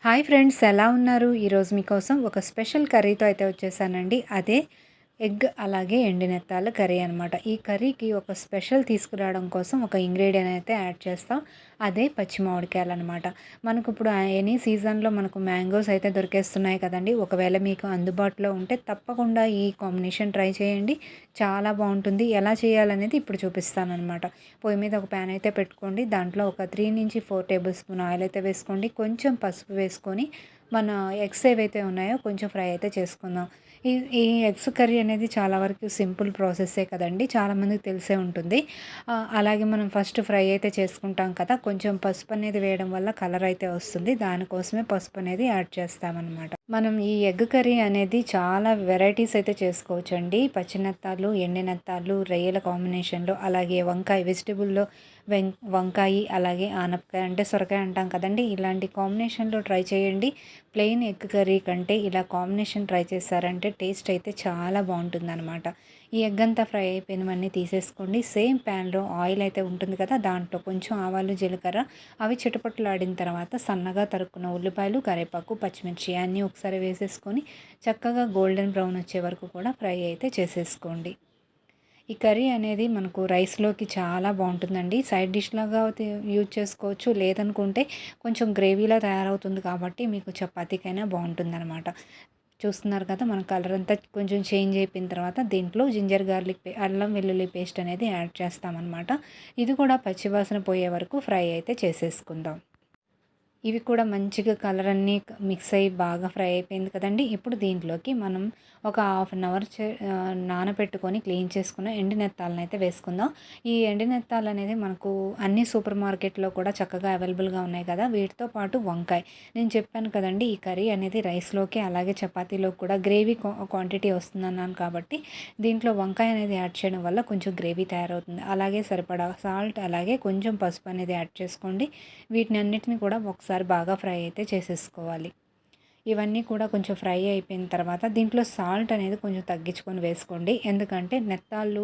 Hi friends, ఎలా ఉన్నారు? ఈరోజు మీకోసం ఒక స్పెషల్ కర్రీతో అయితే వచ్చేసానండి. అదే ఎగ్ అలాగే ఎండినెత్తాల కర్రీ అనమాట. ఈ కర్రీకి ఒక స్పెషల్ తీసుకురావడం కోసం ఒక ఇంగ్రీడియంట్ అయితే యాడ్ చేస్తాం. అదే పచ్చి మామిడికాయలు అనమాట. మనకు ఇప్పుడు ఎనీ సీజన్లో మనకు మ్యాంగోస్ అయితే దొరికేస్తున్నాయి కదండి. ఒకవేళ మీకు అందుబాటులో ఉంటే తప్పకుండా ఈ కాంబినేషన్ ట్రై చేయండి. చాలా బాగుంటుంది. ఎలా చేయాలనేది ఇప్పుడు చూపిస్తానమాట. పొయ్యి మీద ఒక ప్యాన్ అయితే పెట్టుకోండి. దాంట్లో ఒక 3 నుంచి 4 టేబుల్ స్పూన్ ఆయిల్ అయితే వేసుకోండి. కొంచెం పసుపు వేసుకొని మన ఎగ్స్ ఏవైతే ఉన్నాయో కొంచెం ఫ్రై అయితే చేసుకుందాం. ఈ ఈ ఎగ్స్ కర్రీ అనేది చాలా వరకు సింపుల్ ప్రాసెస్సే కదండి. చాలామందికి తెలిసే ఉంటుంది. అలాగే మనం ఫస్ట్ ఫ్రై అయితే చేసుకుంటాం కదా. కొంచెం పసుపు అనేది వేయడం వల్ల కలర్ అయితే వస్తుంది. దానికోసమే పసుపు అనేది యాడ్ చేస్తామన్నమాట. మనం ఈ ఎగ్ కర్రీ అనేది చాలా వెరైటీస్ అయితే చేసుకోవచ్చండి. పచ్చినెత్తాలు, ఎండినెత్తాలు, రొయ్యల కాంబినేషన్లో, అలాగే వంకాయ వెజిటబుల్లో వంకాయ, అలాగే ఆనపకాయ అంటే సొరకాయ అంటాం కదండి. ఇలాంటి కాంబినేషన్లో ట్రై చేయండి. ప్లెయిన్ ఎగ్ కర్రీ కంటే ఇలా కాంబినేషన్ ట్రై చేశారంటే టేస్ట్ అయితే చాలా బాగుంటుందన్నమాట. ఈ ఎగ్ అంతా ఫ్రై అయిపోయినవన్నీ తీసేసుకోండి. సేమ్ ప్యాన్లో ఆయిల్ అయితే ఉంటుంది కదా, దాంట్లో కొంచెం ఆవాలు, జీలకర్ర అవి చిటపటలాడిన తర్వాత సన్నగా తరుక్కున్న ఉల్లిపాయలు, కరివేపాకు, పచ్చిమిర్చి అన్నీ ఒకసారి వేసేసుకొని చక్కగా గోల్డెన్ బ్రౌన్ వచ్చే వరకు కూడా ఫ్రై అయితే చేసేసుకోండి. ఈ కర్రీ అనేది మనకు రైస్లోకి చాలా బాగుంటుందండి. సైడ్ డిష్ లాగా యూజ్ చేసుకోవచ్చు. లేదనుకుంటే కొంచెం గ్రేవీలా తయారవుతుంది కాబట్టి మీకు చపాతీకైనా బాగుంటుందన్నమాట. చూస్తున్నారు కదా, మన కలర్ అంతా కొంచెం చేంజ్ అయిపోయిన తర్వాత దీంట్లో జింజర్ గార్లిక్ అల్లం వెల్లుల్లి పేస్ట్ అనేది యాడ్ చేస్తామన్నమాట. ఇది కూడా పచ్చివాసన పోయే వరకు ఫ్రై అయితే చేసేసుకుందాం. ఇవి కూడా మంచిగా కలర్ అన్నీ మిక్స్ అయ్యి బాగా ఫ్రై అయిపోయింది కదండి. ఇప్పుడు దీంట్లోకి మనం ఒక హాఫ్ అన్ అవర్ నానబెట్టుకొని క్లీన్ చేసుకున్న ఎండినెత్తాలను అయితే వేసుకుందాం. ఈ ఎండినెత్తాలు అనేది మనకు అన్ని సూపర్ మార్కెట్లో కూడా చక్కగా అవైలబుల్గా ఉన్నాయి కదా. వీటితో పాటు వంకాయ, నేను చెప్పాను కదండి ఈ కర్రీ అనేది రైస్లోకి అలాగే చపాతీలోకి కూడా గ్రేవీ క్వాంటిటీ వస్తుందన్నాను కాబట్టి దీంట్లో వంకాయ అనేది యాడ్ చేయడం వల్ల కొంచెం గ్రేవీ తయారవుతుంది. అలాగే సరిపడా సాల్ట్, అలాగే కొంచెం పసుపు అనేది యాడ్ చేసుకోండి. వీటిని అన్నిటిని కూడా ఒకసారి బాగా ఫ్రై అయితే చేసేసుకోవాలి. ఇవన్నీ కూడా కొంచెం ఫ్రై అయిపోయిన తర్వాత దీంట్లో సాల్ట్ అనేది కొంచెం తగ్గించుకొని వేసుకోండి. ఎందుకంటే నెత్తాళ్ళు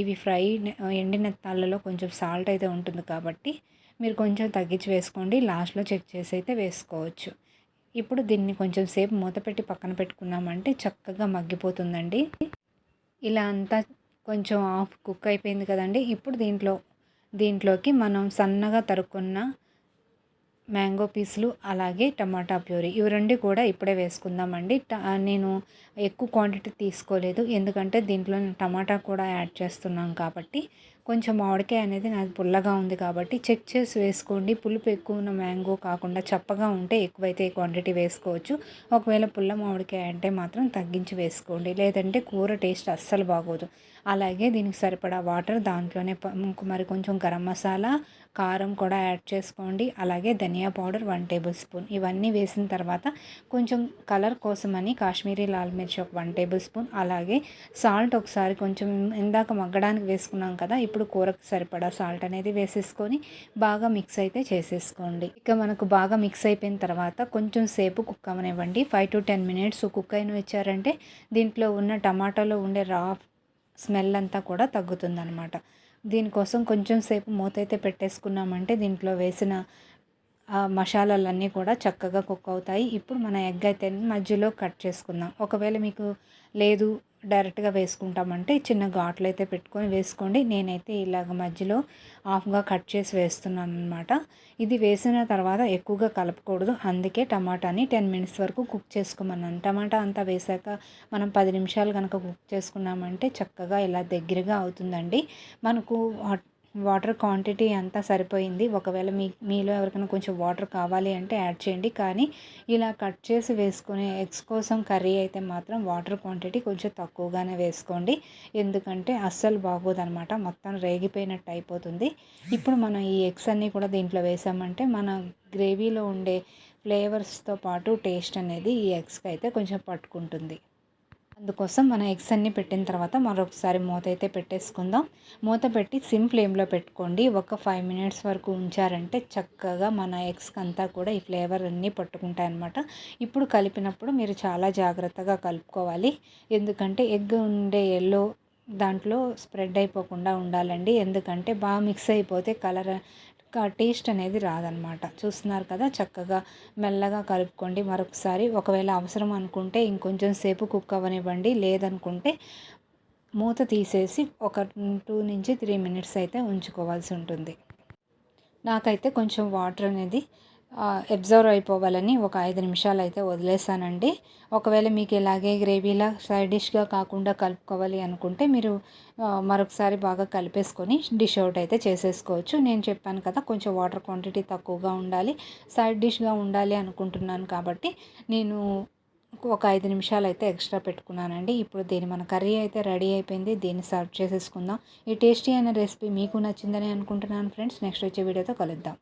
ఇవి ఎండి నెత్తాళ్ళలో కొంచెం సాల్ట్ అయితే ఉంటుంది కాబట్టి మీరు కొంచెం తగ్గించి వేసుకోండి. లాస్ట్లో చెక్ చేసి అయితే వేసుకోవచ్చు. ఇప్పుడు దీన్ని కొంచెం సేపు మూత పెట్టి పక్కన పెట్టుకున్నామంటే చక్కగా మగ్గిపోతుందండి. ఇలా అంతా కొంచెం హాఫ్ కుక్ అయిపోయింది కదండి. ఇప్పుడు దీంట్లోకి మనం సన్నగా తరుక్కున్న మ్యాంగో పీసులు, అలాగే టమాటా ప్యూరీ ఇవి రెండు కూడా ఇప్పుడే వేసుకుందామండి. నేను ఎక్కువ క్వాంటిటీ తీసుకోలేదు, ఎందుకంటే దీంట్లో టమాటా కూడా యాడ్ చేస్తున్నాం కాబట్టి. కొంచెం మామిడికాయ అనేది నాది పుల్లగా ఉంది కాబట్టి చెక్ చేసి వేసుకోండి. పులుపు ఎక్కువ ఉన్న మ్యాంగో కాకుండా చప్పగా ఉంటే ఎక్కువైతే క్వాంటిటీ వేసుకోవచ్చు. ఒకవేళ పుల్ల మామిడికాయ అంటే మాత్రం తగ్గించి వేసుకోండి, లేదంటే కూర టేస్ట్ అస్సలు బాగోదు. అలాగే దీనికి సరిపడా వాటర్, దాంట్లోనే మరి కొంచెం గరం మసాలా, కారం కూడా యాడ్ చేసుకోండి. అలాగే ధనియా పౌడర్ 1 టేబుల్ స్పూన్ ఇవన్నీ వేసిన తర్వాత కొంచెం కలర్ కోసమని కాశ్మీరీ లాల్ మిర్చి ఒక 1 టేబుల్ స్పూన్, అలాగే సాల్ట్ ఒకసారి కొంచెం ఇందాక మగ్గడానికి వేసుకున్నాం కదా, ఇప్పుడు కూరకు సరిపడా సాల్ట్ అనేది వేసేసుకొని బాగా మిక్స్ అయితే చేసేసుకోండి. ఇక మనకు బాగా మిక్స్ అయిపోయిన తర్వాత కొంచెం సేపు కుక్ అవ్వనివ్వండి. 5 to 10 minutes కుక్ అయిన ఇచ్చారంటే దీంట్లో ఉన్న టమాటాలో ఉండే రా స్మెల్ అంతా కూడా తగ్గుతుందనమాట. దీనికోసం కొంచెం సేపు మూత అయితే పెట్టేసుకున్నామంటే దీంట్లో వేసిన మసాలాలన్నీ కూడా చక్కగా కుక్ అవుతాయి. ఇప్పుడు మన ఎగ్ అయితే మధ్యలో కట్ చేసుకుందాం. ఒకవేళ మీకు లేదు డైరెక్ట్గా వేసుకుంటామంటే చిన్న ఘాట్లు అయితే పెట్టుకొని వేసుకోండి. నేనైతే ఇలాగ మధ్యలో హాఫ్గా కట్ చేసి వేస్తున్నాను అనమాట. ఇది వేసిన తర్వాత ఎక్కువగా కలపకూడదు, అందుకే టమాటాని 10 minutes వరకు కుక్ చేసుకోమన్నాను. టమాటా అంతా వేసాక మనం 10 నిమిషాలు కనుక కుక్ చేసుకున్నామంటే చక్కగా ఇలా దగ్గరగా అవుతుందండి. మనకు వాటర్ క్వాంటిటీ అంతా సరిపోయింది. ఒకవేళ మీలో ఎవరికైనా కొంచెం వాటర్ కావాలి అంటే యాడ్ చేయండి. కానీ ఇలా కట్ చేసి వేసుకునే ఎగ్స్ కోసం కర్రీ అయితే మాత్రం వాటర్ క్వాంటిటీ కొంచెం తక్కువగానే వేసుకోండి, ఎందుకంటే అస్సలు బాగోదనమాట, మొత్తం రేగిపోయినట్టు అయిపోతుంది. ఇప్పుడు మనం ఈ ఎగ్స్ అన్నీ కూడా దీంట్లో వేసామంటే మన గ్రేవీలో ఉండే ఫ్లేవర్స్తో పాటు టేస్ట్ అనేది ఈ ఎగ్స్కి అయితే కొంచెం పట్టుకుంటుంది. అందుకోసం మన ఎగ్స్ అన్నీ పెట్టిన తర్వాత మరొకసారి మూత అయితే పెట్టేసుకుందాం. మూత పెట్టి సిమ్ ఫ్లేమ్లో పెట్టుకోండి. ఒక 5 minutes వరకు ఉంచారంటే చక్కగా మన ఎగ్స్కి అంతా కూడా ఈ ఫ్లేవర్ అన్నీ పట్టుకుంటాయి అన్నమాట. ఇప్పుడు కలిపినప్పుడు మీరు చాలా జాగ్రత్తగా కలుపుకోవాలి, ఎందుకంటే ఎగ్ ఉండే ఎల్లో దాంట్లో స్ప్రెడ్ అయిపోకుండా ఉండాలండి. ఎందుకంటే బాగా మిక్స్ అయిపోతే టేస్ట్ అనేది రాదనమాట. చూస్తున్నారు కదా, చక్కగా మెల్లగా కలుపుకోండి. మరొకసారి ఒకవేళ అవసరం అనుకుంటే ఇంకొంచెం సేపు కుక్ అవ్వనివ్వండి. లేదనుకుంటే మూత తీసేసి ఒక 2-3 మినిట్స్ అయితే ఉంచుకోవాల్సి ఉంటుంది. నాకైతే కొంచెం వాటర్ అనేది అబ్జర్వ్ అయిపోవాలని ఒక 5 నిమిషాలు అయితే వదిలేసానండి. ఒకవేళ మీకు ఇలాగే గ్రేవీలా సైడ్ డిష్గా కాకుండా కలుపుకోవాలి అనుకుంటే మీరు మరొకసారి బాగా కలిపేసుకొని డిష్ అవుట్ అయితే చేసేసుకోవచ్చు. నేను చెప్పాను కదా, కొంచెం వాటర్ క్వాంటిటీ తక్కువగా ఉండాలి, సైడ్ డిష్గా ఉండాలి అనుకుంటున్నాను కాబట్టి నేను ఒక 5 నిమిషాలు అయితే ఎక్స్ట్రా పెట్టుకున్నానండి. ఇప్పుడు మన కర్రీ అయితే రెడీ అయిపోయింది. దీన్ని సర్వ్ చేసేసుకుందాం. ఈ టేస్టీ అయిన రెసిపీ మీకు నచ్చిందని అనుకుంటున్నాను ఫ్రెండ్స్. నెక్స్ట్ వచ్చే వీడియోతో కలుద్దాం.